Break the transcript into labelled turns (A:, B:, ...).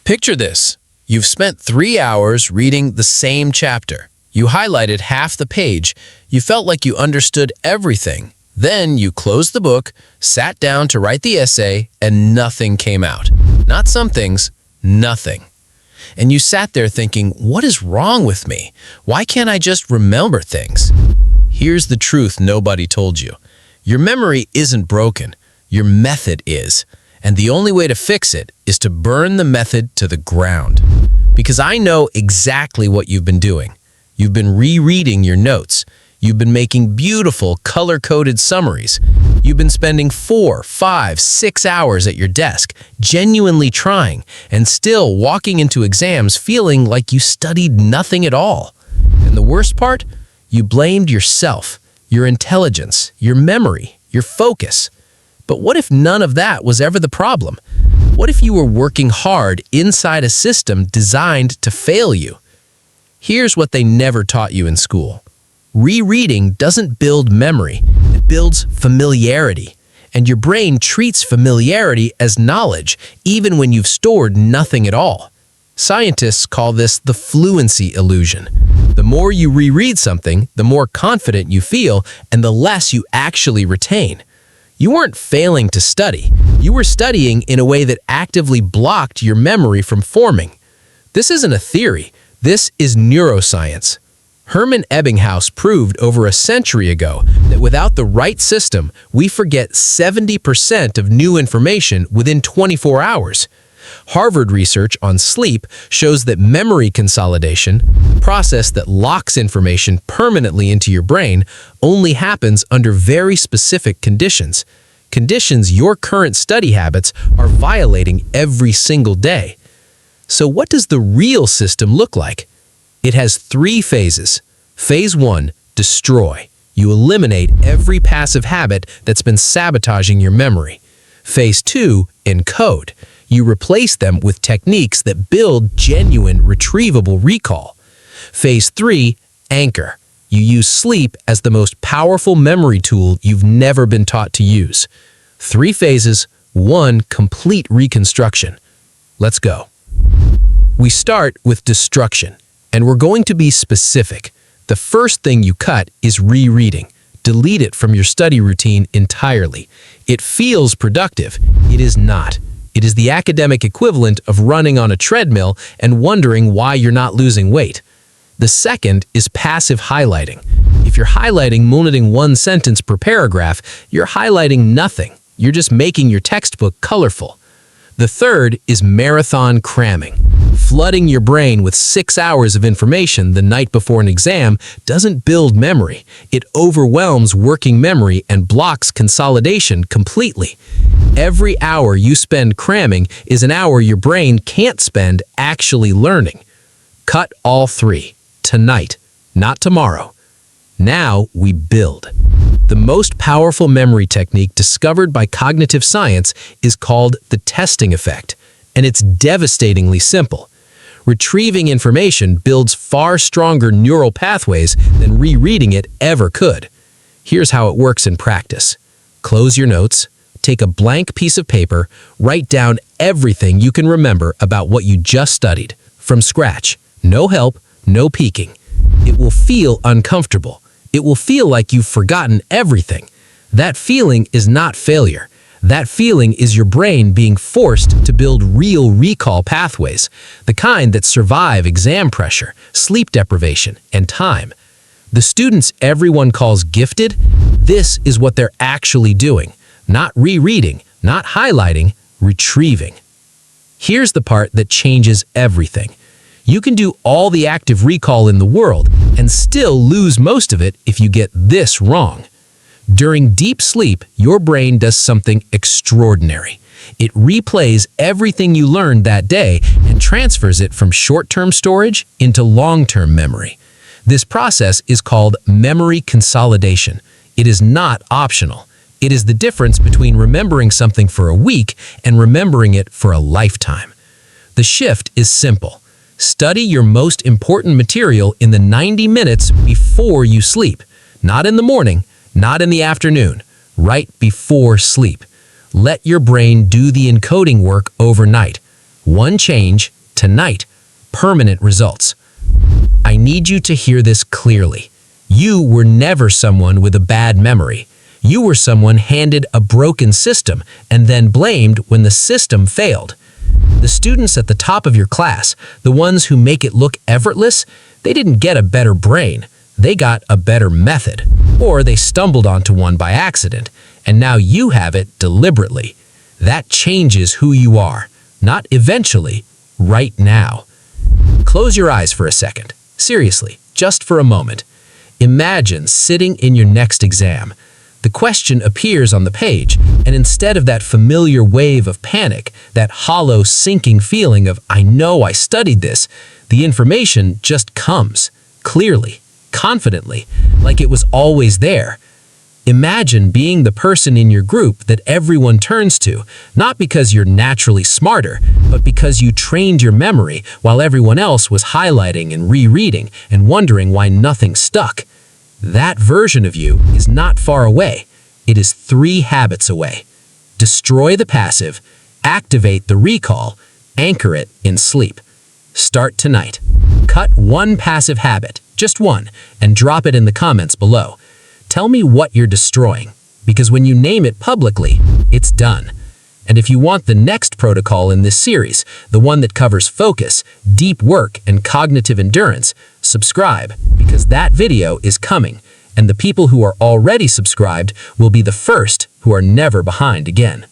A: Picture this. You've spent 3 hours reading the same chapter. You highlighted half the page. You felt like you understood everything. Then you closed the book, sat down to write the essay, and nothing came out. Not some things, nothing. And you sat there thinking, what is wrong with me? Why can't I just remember things? Here's the truth nobody told you. Your memory isn't broken. Your method is. And the only way to fix it is to burn the method to the ground. Because I know exactly what you've been doing. You've been rereading your notes. You've been making beautiful, color-coded summaries. You've been spending 4, 5, 6 hours at your desk, genuinely trying, and still walking into exams feeling like you studied nothing at all. And the worst part? You blamed yourself, your intelligence, your memory, your focus. But what if none of that was ever the problem? What if you were working hard inside a system designed to fail you? Here's what they never taught you in school. Rereading doesn't build memory, it builds familiarity. And your brain treats familiarity as knowledge, even when you've stored nothing at all. Scientists call this the fluency illusion. The more you reread something, the more confident you feel, and the less you actually retain. You weren't failing to study. You were studying in a way that actively blocked your memory from forming. This isn't a theory. This is neuroscience. Hermann Ebbinghaus proved over a century ago that without the right system, we forget 70% of new information within 24 hours. Harvard research on sleep shows that memory consolidation, the process that locks information permanently into your brain, only happens under very specific conditions. Conditions your current study habits are violating every single day. So what does the real system look like? It has 3 phases. Phase 1, destroy. You eliminate every passive habit that's been sabotaging your memory. Phase 2, encode. You replace them with techniques that build genuine, retrievable recall. Phase 3, anchor. You use sleep as the most powerful memory tool you've never been taught to use. 3 phases, 1 complete reconstruction. Let's go. We start with destruction, and we're going to be specific. The first thing you cut is rereading. Delete it from your study routine entirely. It feels productive. It is not. It is the academic equivalent of running on a treadmill and wondering why you're not losing weight. The second is passive highlighting. If you're highlighting monoting 1 sentence per paragraph, you're highlighting nothing. You're just making your textbook colorful. The third is marathon cramming. Flooding your brain with 6 hours of information the night before an exam doesn't build memory. It overwhelms working memory and blocks consolidation completely. Every hour you spend cramming is an hour your brain can't spend actually learning. Cut all 3. Tonight, not tomorrow. Now we build. The most powerful memory technique discovered by cognitive science is called the testing effect, and it's devastatingly simple. Retrieving information builds far stronger neural pathways than rereading it ever could. Here's how it works in practice. Close your notes, take a blank piece of paper, write down everything you can remember about what you just studied, from scratch. No help, no peeking. It will feel uncomfortable. It will feel like you've forgotten everything. That feeling is not failure. That feeling is your brain being forced to build real recall pathways, the kind that survive exam pressure, sleep deprivation, and time. The students everyone calls gifted, this is what they're actually doing. Not rereading, not highlighting, retrieving. Here's the part that changes everything. You can do all the active recall in the world and still lose most of it if you get this wrong. During deep sleep, your brain does something extraordinary. It replays everything you learned that day and transfers it from short-term storage into long-term memory. This process is called memory consolidation. It is not optional. It is the difference between remembering something for a week and remembering it for a lifetime. The shift is simple. Study your most important material in the 90 minutes before you sleep. Not in the morning, not in the afternoon, right before sleep. Let your brain do the encoding work overnight. One change, Tonight, permanent results. I need you to hear this clearly. You were never someone with a bad memory. You were someone handed a broken system and then blamed when the system failed. The students at the top of your class, the ones who make it look effortless, they didn't get a better brain. They got a better method. Or they stumbled onto one by accident, and now you have it deliberately. That changes who you are. Not eventually, right now. Close your eyes for a second. Seriously, just for a moment. Imagine sitting in your next exam. The question appears on the page, and instead of that familiar wave of panic, that hollow, sinking feeling of, I know I studied this, the information just comes, clearly, confidently, like it was always there. Imagine being the person in your group that everyone turns to, not because you're naturally smarter, but because you trained your memory while everyone else was highlighting and rereading and wondering why nothing stuck. That version of you is not far away. It is 3 habits away. Destroy the passive, activate the recall, anchor it in sleep. Start tonight. Cut 1 passive habit, just 1, and drop it in the comments below. Tell me what you're destroying, because when you name it publicly, it's done. And if you want the next protocol in this series, the one that covers focus, deep work, and cognitive endurance, subscribe, because that video is coming, and the people who are already subscribed will be the first who are never behind again.